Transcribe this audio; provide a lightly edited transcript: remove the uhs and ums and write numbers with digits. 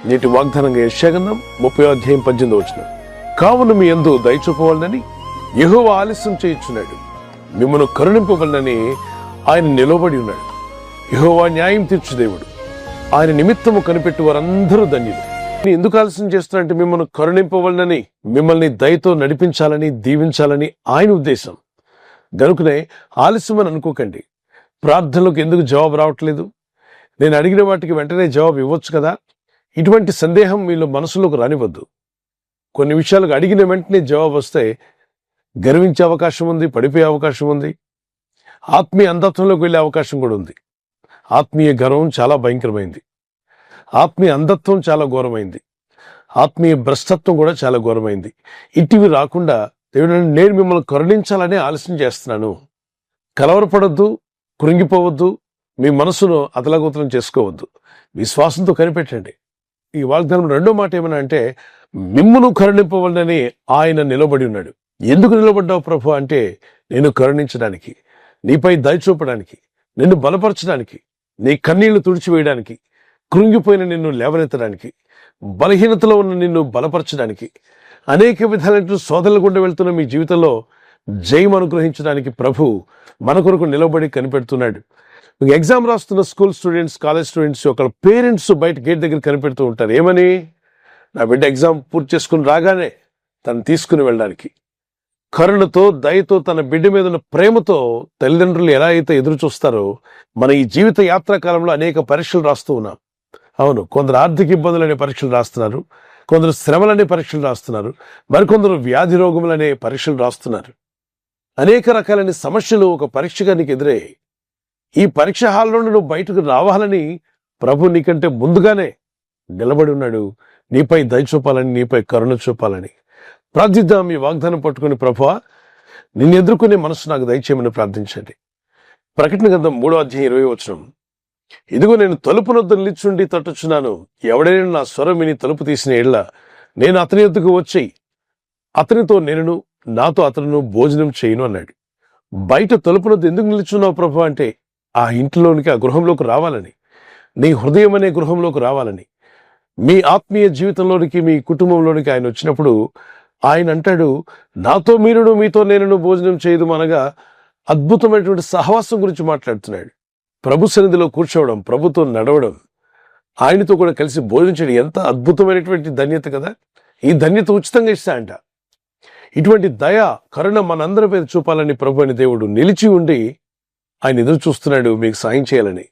నేటి వాగ్దానంగా యెషయా 30:18 కావున మీ యందు దయ చూపవలనని యెహోవా ఆలస్యం చేయుచున్నాడు, మిమ్మల్ని కరుణింపవలనని ఆయన నిలబడి ఉన్నాడు. యెహోవా న్యాయం తీర్చు దేవుడు, ఆయన నిమిత్తము కనిపెట్టు వారందరూ ధన్యులు. ఎందుకు ఆలస్యం చేస్తున్నారంటే మిమ్మల్ని కరుణింపవలనని, మిమ్మల్ని దయతో నడిపించాలని, దీవించాలని ఆయన ఉద్దేశం. గనుకనే ఆలస్యం అని అనుకోకండి. ప్రార్థనలకు ఎందుకు జవాబు రావట్లేదు, నేను అడిగిన వాటికి వెంటనే జవాబు ఇవ్వచ్చు కదా, ఇటువంటి సందేహం మీలో మనసులోకి రానివద్దు. కొన్ని విషయాలకు అడిగిన వెంటనే జవాబు వస్తే గర్వించే అవకాశం ఉంది, పడిపోయే అవకాశం ఉంది, ఆత్మీయ అంధత్వంలోకి వెళ్ళే అవకాశం కూడా ఉంది. ఆత్మీయ గర్వం చాలా భయంకరమైంది, ఆత్మీయ అంధత్వం చాలా ఘోరమైంది, ఆత్మీయ భ్రష్టత్వం కూడా చాలా ఘోరమైంది. ఇటివి రాకుండా దేవుడు నేను మిమ్మల్ని కరుణించాలని ఆలస్యం చేస్తున్నాను. కలవరపడొద్దు, కృంగిపోవద్దు, మీ మనసును అతలాకుతలం చేసుకోవద్దు, విశ్వాసంతో కనిపెట్టండి. ఈ వాగ్దానం రెండో మాట ఏమన్నా అంటే మిమ్మును కరుణింపవలనని ఆయన నిలబడి ఉన్నాడు. ఎందుకు నిలబడ్డావు ప్రభు అంటే నేను కరుణించడానికి, నీపై దయ చూపడానికి, నిన్ను బలపరచడానికి, నీ కన్నీళ్లు తుడిచివేయడానికి, కృంగిపోయిన నిన్ను లేవనెత్తడానికి, బలహీనతలో ఉన్న నిన్ను బలపరచడానికి, అనేక విధాలైన శోధనలు గుండా వెళ్తున్న మీ జీవితంలో జయం అనుగ్రహించడానికి ప్రభు మన కొరకు నిలబడి కనిపెడుతున్నాడు. ఎగ్జామ్ రాస్తున్న స్కూల్ స్టూడెంట్స్, కాలేజ్ స్టూడెంట్స్ యొక్క పేరెంట్స్ బయట గేట్ దగ్గర కనిపెడుతూ ఉంటారు. ఏమని? నా బిడ్డ ఎగ్జామ్ పూర్తి చేసుకుని రాగానే తను తీసుకుని వెళ్ళడానికి, కరుణతో, దయతో, తన బిడ్డ మీద ఉన్న ప్రేమతో తల్లిదండ్రులు ఎలా అయితే ఎదురు చూస్తారో మన ఈ జీవిత యాత్రాకాలంలో అనేక పరీక్షలు రాస్తూ ఉన్నాం. అవును, కొందరు ఆర్థిక ఇబ్బందులు అనే పరీక్షలు రాస్తున్నారు, కొందరు శ్రమలనే పరీక్షలు రాస్తున్నారు, మరికొందరు వ్యాధి రోగములనే పరీక్షలు రాస్తున్నారు. అనేక రకాలైన సమస్యలు ఒక పరీక్షగా నీకు ఎదురయ్యాయి. ఈ పరీక్ష హాల్లో నువ్వు బయటకు రావాలని ప్రభు నీకంటే ముందుగానే నిలబడి ఉన్నాడు, నీపై దయ చూపాలని, నీపై కరుణ చూపాలని. ప్రార్థిద్దాం. ఈ వాగ్దానం పట్టుకుని ప్రభువా నిన్ను ఎదుర్కొనే మనసు నాకు దయచేయమని ప్రార్థించండి. ప్రకటన గ్రంథం 3:20 ఇదిగో నేను తలుపు నొద్ద నిలిచుండి తట్టుచున్నాను, ఎవడైనా నా స్వరం విని తలుపు తీసిన ఎడల నేను అతని యొద్దకు వచ్చి అతనితో నేను, నాతో అతను భోజనం చేయను అన్నాడు. బయట తలుపు నొద్ద ఎందుకు నిలుచున్నావు ప్రభు అంటే ఆ ఇంట్లోనికి, ఆ గృహంలోకి రావాలని, నీ హృదయం అనే గృహంలోకి రావాలని, మీ ఆత్మీయ జీవితంలోనికి, మీ కుటుంబంలోనికి ఆయన వచ్చినప్పుడు ఆయన అంటాడు, నాతో మీరును, మీతో నేను భోజనం చేయదు అనగా అద్భుతమైనటువంటి సహవాసం గురించి మాట్లాడుతున్నాడు. ప్రభు సన్నిధిలో కూర్చోవడం, ప్రభుతో నడవడం, ఆయనతో కూడా కలిసి భోజనం చేయడం ఎంత అద్భుతమైనటువంటి ధన్యత కదా. ఈ ధన్యత ఉచితంగా ఇస్తా అంట. ఇటువంటి దయ, కరుణ మనందరి మీద చూపాలని ప్రభు అని దేవుడు నిలిచి ఉండి ఆయన ఎదురు చూస్తున్నాడు మీకు సాయం చేయాలని.